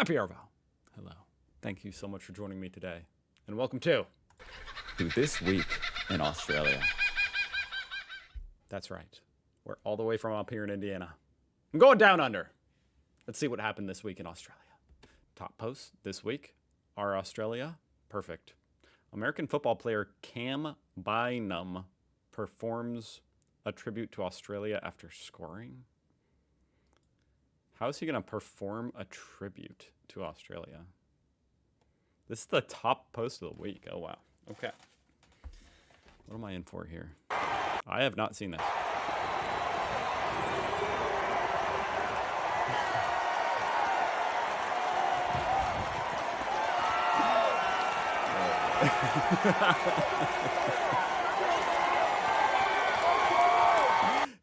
Happy Arvo. Hello. Thank you so much for joining me today. And welcome to This Week in Australia. That's right. We're all the way from up here in Indiana. I'm going down under. Let's see what happened this week in Australia. Top posts this week are Australia. Perfect. American football player Cam Bynum performs a tribute to Australia after scoring. How is he going to perform a tribute to Australia? This is the top post of the week. Oh, wow. Okay. What am I in for here? I have not seen this.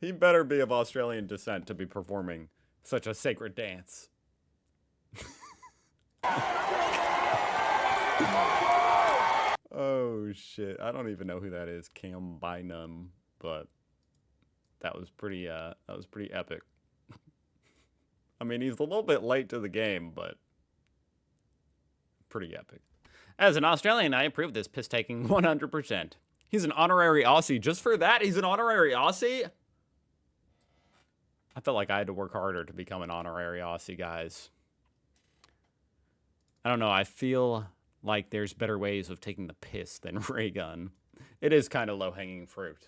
He better be of Australian descent to be performing such a sacred dance. Oh shit! I don't even know who that is, Cam Bynum, but that was pretty epic. I mean, he's a little bit late to the game, but pretty epic. As an Australian, I approve this piss taking 100%. He's an honorary Aussie. Just for that, he's an honorary Aussie? I felt like I had to work harder to become an honorary Aussie, guys. I don't know. I feel like there's better ways of taking the piss than ray gun. It is kind of low-hanging fruit.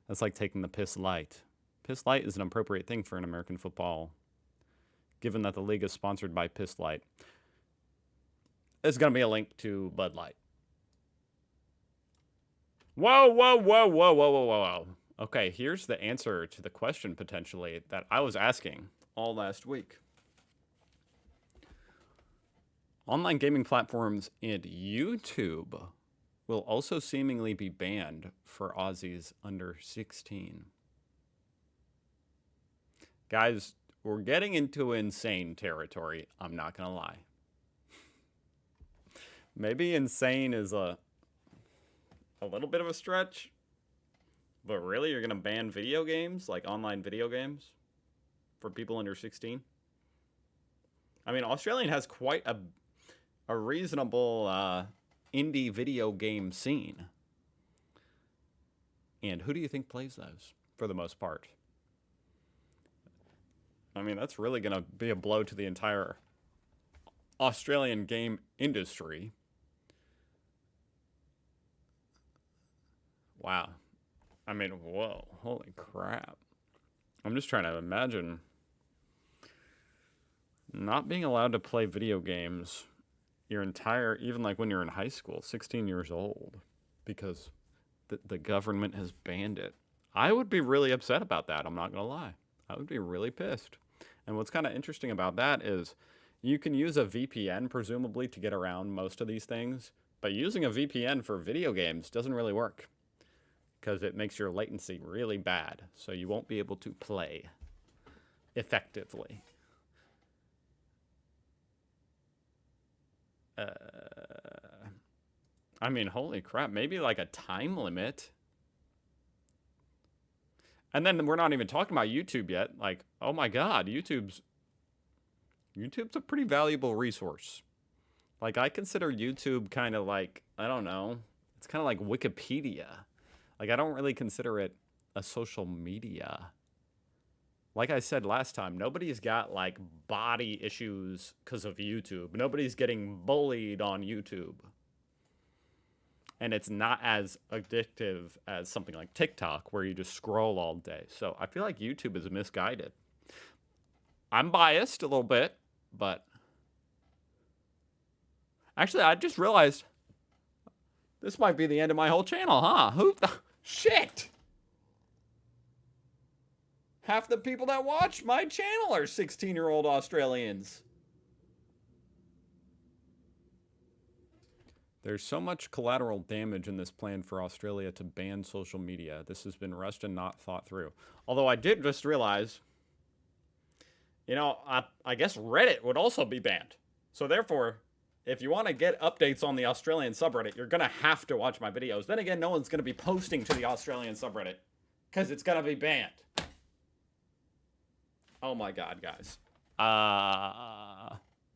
That's like taking the piss light. Piss Light is an appropriate thing for an American football, given that the league is sponsored by Piss Light. There's going to be a link to Bud Light. Whoa, whoa, whoa, whoa, whoa, whoa, whoa. Okay, here's the answer to the question, potentially, that I was asking all last week. Online gaming platforms and YouTube will also seemingly be banned for Aussies under 16. Guys, we're getting into insane territory. I'm not going to lie. Maybe insane is a little bit of a stretch. But really, you're going to ban video games, like online video games, for people under 16? I mean, Australian has quite a reasonable indie video game scene. And who do you think plays those, for the most part? I mean, that's really going to be a blow to the entire Australian game industry. Wow. I mean, whoa, holy crap. I'm just trying to imagine not being allowed to play video games your entire, even like when you're in high school, 16 years old, because the government has banned it. I would be really upset about that, I'm not going to lie. I would be really pissed. And what's kind of interesting about that is you can use a VPN, presumably, to get around most of these things, but using a VPN for video games doesn't really work, because it makes your latency really bad, so you won't be able to play effectively. I mean, holy crap, maybe like a time limit. And then we're not even talking about YouTube yet. Like, oh my God, YouTube's a pretty valuable resource. Like, I consider YouTube kind of like, I don't know, it's kind of like Wikipedia. Like, I don't really consider it a social media. Like I said last time, nobody's got, like, body issues because of YouTube. Nobody's getting bullied on YouTube. And it's not as addictive as something like TikTok, where you just scroll all day. So I feel like YouTube is misguided. I'm biased a little bit, but actually, I just realized this might be the end of my whole channel, huh? Who the shit? Half the people that watch my channel are 16-year-old Australians. There's so much collateral damage in this plan for Australia to ban social media. This has been rushed and not thought through. Although I did just realize, you know, I guess Reddit would also be banned. So therefore, if you want to get updates on the Australian subreddit, you're going to have to watch my videos. Then again, no one's going to be posting to the Australian subreddit because it's going to be banned. Oh my God, guys.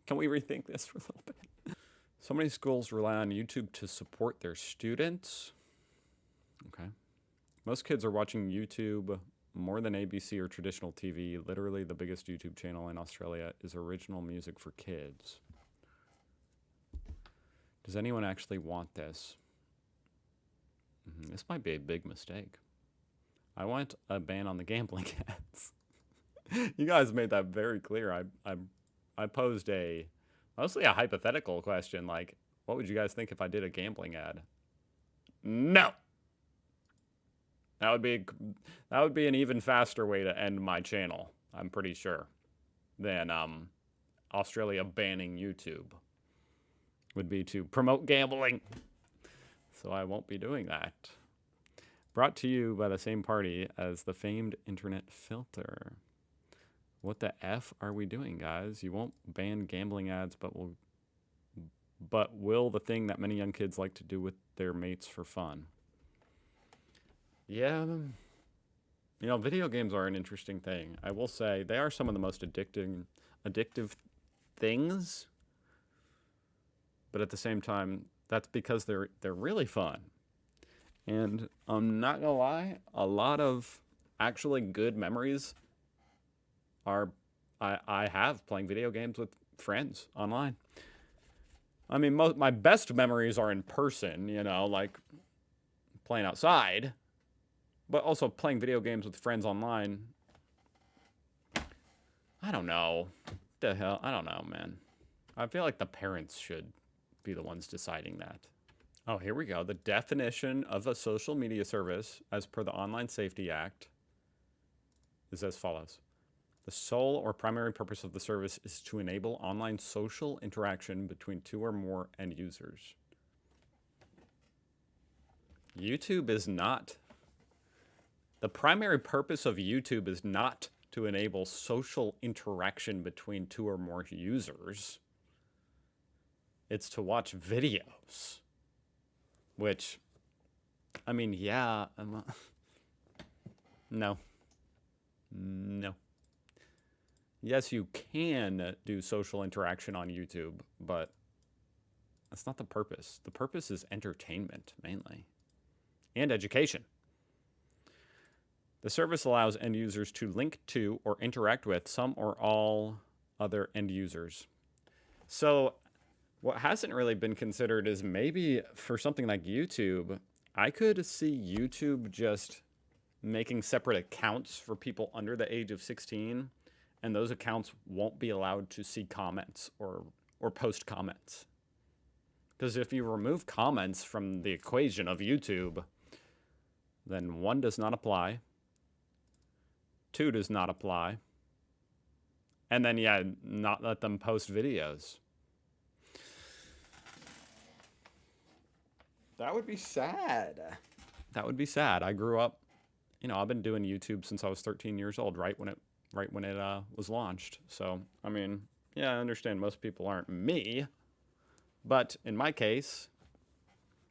Can we rethink this for a little bit? So many schools rely on YouTube to support their students. Okay. Most kids are watching YouTube more than ABC or traditional TV. Literally, the biggest YouTube channel in Australia is original music for kids. Does anyone actually want this? This might be a big mistake. I want a ban on the gambling ads. You guys made that very clear. I posed mostly a hypothetical question, like, what would you guys think if I did a gambling ad? No. That would be an even faster way to end my channel, I'm pretty sure, than Australia banning YouTube. Would be to promote gambling. So I won't be doing that. Brought to you by the same party as the famed internet filter. What the F are we doing, guys? You won't ban gambling ads, but will the thing that many young kids like to do with their mates for fun. Yeah, video games are an interesting thing. I will say they are some of the most addictive things. But at the same time, that's because they're really fun. And I'm not gonna lie, a lot of actually good memories I have playing video games with friends online. I mean, my best memories are in person, like playing outside, but also playing video games with friends online. I don't know. What the hell? I don't know, man. I feel like the parents should be the ones deciding that. Oh, here we go. The definition of a social media service as per the Online Safety Act is as follows. The sole or primary purpose of the service is to enable online social interaction between two or more end users. YouTube is not. The primary purpose of YouTube is not to enable social interaction between two or more users. It's to watch videos. Which, I mean, yeah. No. Yes, you can do social interaction on YouTube, but that's not the purpose. The purpose is entertainment, mainly, and education. The service allows end users to link to or interact with some or all other end users. So what hasn't really been considered is maybe for something like YouTube, I could see YouTube just making separate accounts for people under the age of 16, and those accounts won't be allowed to see comments or post comments. Because if you remove comments from the equation of YouTube, then 1 does not apply, 2 does not apply, and then, not let them post videos. That would be sad. That would be sad. I grew up, I've been doing YouTube since I was 13 years old, right when it was launched. So, I mean, yeah, I understand most people aren't me, but in my case,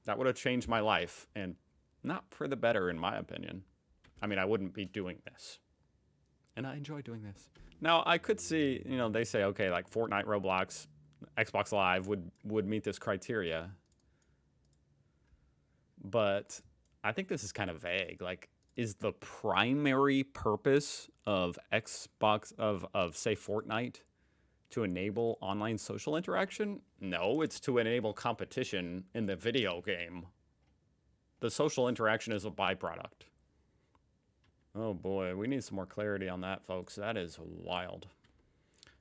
that would have changed my life, and not for the better, in my opinion. I mean, I wouldn't be doing this, and I enjoy doing this. Now, I could see, they say, okay, like Fortnite, Roblox, Xbox Live would meet this criteria. But I think this is kind of vague. Like, is the primary purpose of Xbox, of say Fortnite, to enable online social interaction? No, it's to enable competition in the video game. The social interaction is a byproduct. Oh boy, we need some more clarity on that, folks. That is wild.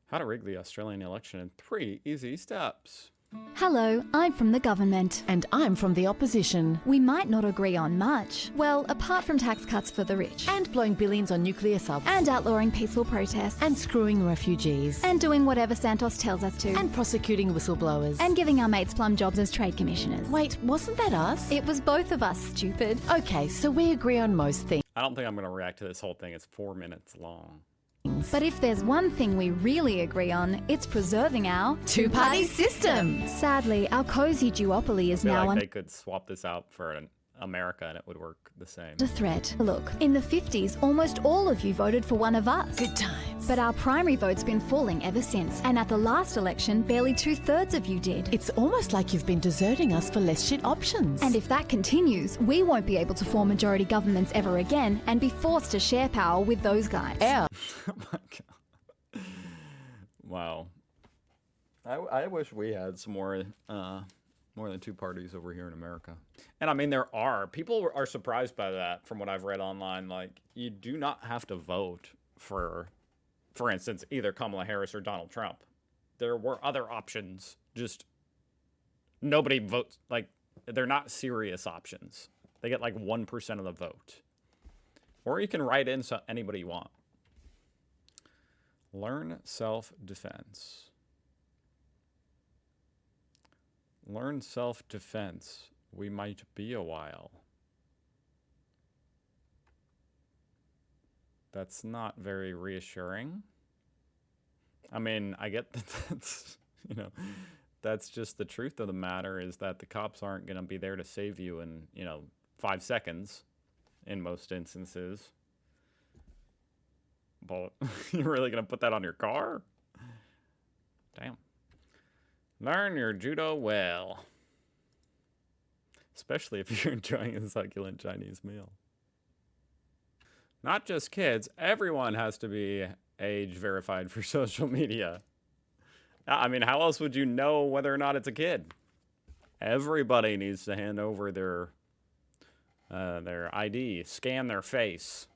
How to rig the Australian election in 3 easy steps. Hello, I'm from the government. And I'm from the opposition. We might not agree on much. Well, apart from tax cuts for the rich. And blowing billions on nuclear subs. And outlawing peaceful protests. And screwing refugees. And doing whatever Santos tells us to. And prosecuting whistleblowers. And giving our mates plum jobs as trade commissioners. Wait, wasn't that us? It was both of us, stupid. Okay, so we agree on most things. I don't think I'm going to react to this whole thing. It's 4 minutes long. But if there's one thing we really agree on, it's preserving our two-party system. Sadly, our cozy duopoly is I feel now like they could swap this out for America and it would work the same. A threat. Look, in the 50s, almost all of you voted for one of us. Good times. But our primary vote's been falling ever since. And at the last election, barely 2/3 of you did. It's almost like you've been deserting us for less shit options. And if that continues, we won't be able to form majority governments ever again and be forced to share power with those guys. Our Oh my god. Wow. I wish we had some more than two parties over here in America. And I mean, there are. People are surprised by that from what I've read online. Like, you do not have to vote for instance, either Kamala Harris or Donald Trump. There were other options. Just nobody votes. Like, they're not serious options. They get like 1% of the vote. Or you can write in anybody you want. Learn self-defense. Learn self-defense. We might be a while. That's not very reassuring. I mean, I get that that's, that's just the truth of the matter, is that the cops aren't going to be there to save you in, 5 seconds in most instances. But you're really going to put that on your car? Damn. Learn your judo well. Especially if you're enjoying a succulent Chinese meal. Not just kids. Everyone has to be age verified for social media. I mean, how else would you know whether or not it's a kid? Everybody needs to hand over their ID, scan their face.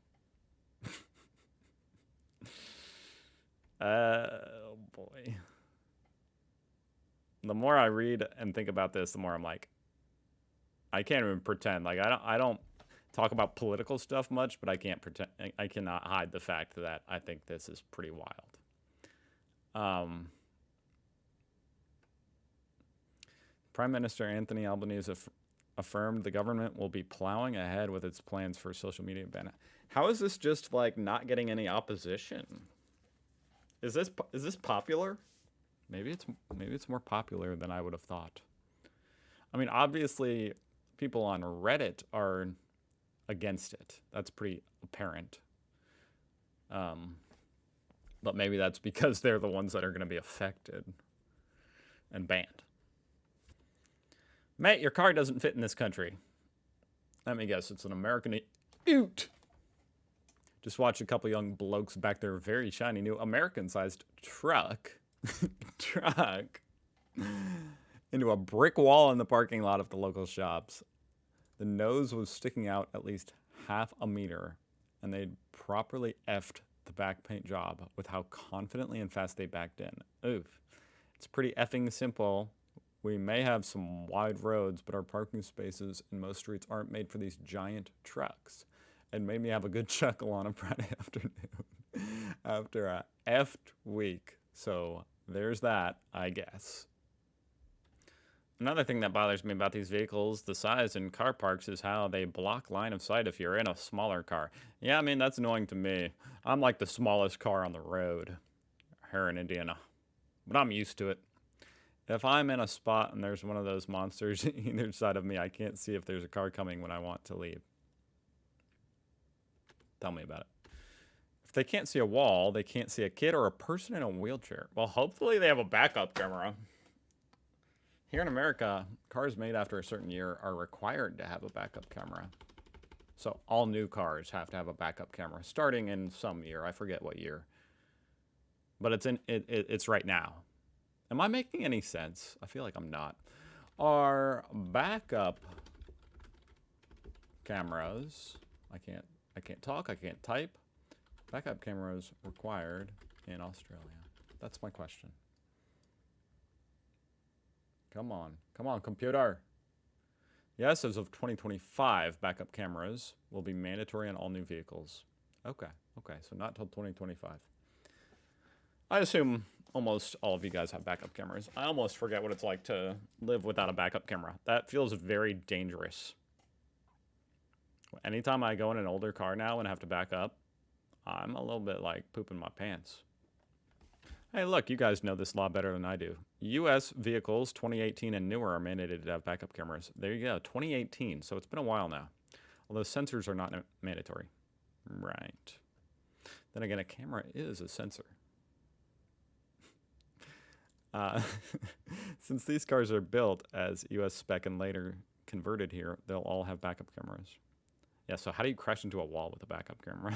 Oh boy. The more I read and think about this, the more I'm like, I can't even pretend. Like, I don't talk about political stuff much, but I can't pretend. I cannot hide the fact that I think this is pretty wild. Prime Minister Anthony Albanese affirmed the government will be plowing ahead with its plans for social media ban. How is this just like not getting any opposition? Is this popular? Maybe it's more popular than I would have thought. I mean, obviously, people on Reddit are against it. That's pretty apparent. But maybe that's because they're the ones that are going to be affected and banned. Mate, your car doesn't fit in this country. Let me guess, it's an American Ute. Just watched a couple young blokes back their very shiny new American-sized truck into a brick wall in the parking lot of the local shops. The nose was sticking out at least half a meter, and they'd properly effed the back paint job with how confidently and fast they backed in. Oof. It's pretty effing simple. We may have some wide roads, but our parking spaces in most streets aren't made for these giant trucks. It made me have a good chuckle on a Friday afternoon after a effed week. So there's that, I guess. Another thing that bothers me about these vehicles, the size in car parks, is how they block line of sight if you're in a smaller car. Yeah, I mean, that's annoying to me. I'm like the smallest car on the road here in Indiana, but I'm used to it. If I'm in a spot and there's one of those monsters either side of me, I can't see if there's a car coming when I want to leave. Tell me about it. If they can't see a wall, they can't see a kid or a person in a wheelchair. Well, hopefully they have a backup camera. Here in America, cars made after a certain year are required to have a backup camera. So all new cars have to have a backup camera, starting in some year. I forget what year. But it's right now. Am I making any sense? I feel like I'm not. Are backup cameras... I can't talk, I can't type. Backup cameras required in Australia. That's my question. Come on, computer. Yes, as of 2025, backup cameras will be mandatory on all new vehicles. Okay, so not till 2025. I assume almost all of you guys have backup cameras. I almost forget what it's like to live without a backup camera. That feels very dangerous. Anytime I go in an older car now and have to back up, I'm a little bit like pooping my pants. Hey, look, you guys know this law better than I do. U.S. vehicles 2018 and newer are mandated to have backup cameras. There you go, 2018. So it's been a while now. Although sensors are not mandatory. Right. Then again, a camera is a sensor. Since these cars are built as U.S. spec and later converted here, they'll all have backup cameras. Yeah, so how do you crash into a wall with a backup camera?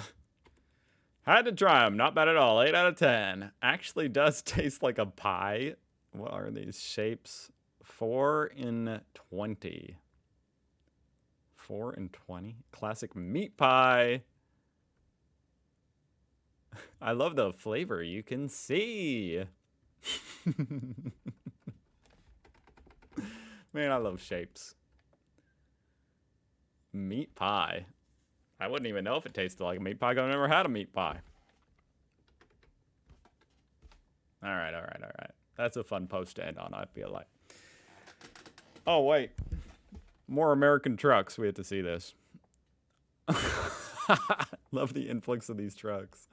Had to try them. Not bad at all. 8 out of 10. Actually does taste like a pie. What are these shapes? 4 in 20. 4 in 20? Classic meat pie. I love the flavor. You can see. Man, I love shapes. Meat pie. I wouldn't even know if it tasted like a meat pie. I've never had a meat pie. All right. That's a fun post to end on, I feel like. Oh, wait. More American trucks. We have to see this. Love the influx of these trucks.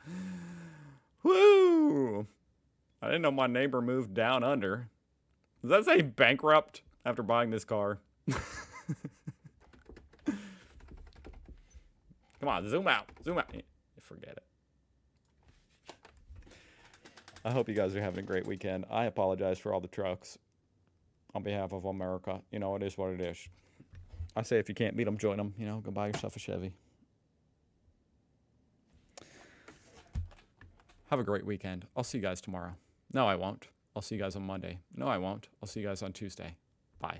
Woo! I didn't know my neighbor moved down under. Does that say bankrupt after buying this car? Come on, zoom out. Zoom out. Forget it. I hope you guys are having a great weekend. I apologize for all the trucks on behalf of America. You know, it is what it is. I say if you can't beat them, join them. You know, go buy yourself a Chevy. Have a great weekend. I'll see you guys tomorrow. No, I won't. I'll see you guys on Monday. No, I won't. I'll see you guys on Tuesday. Bye.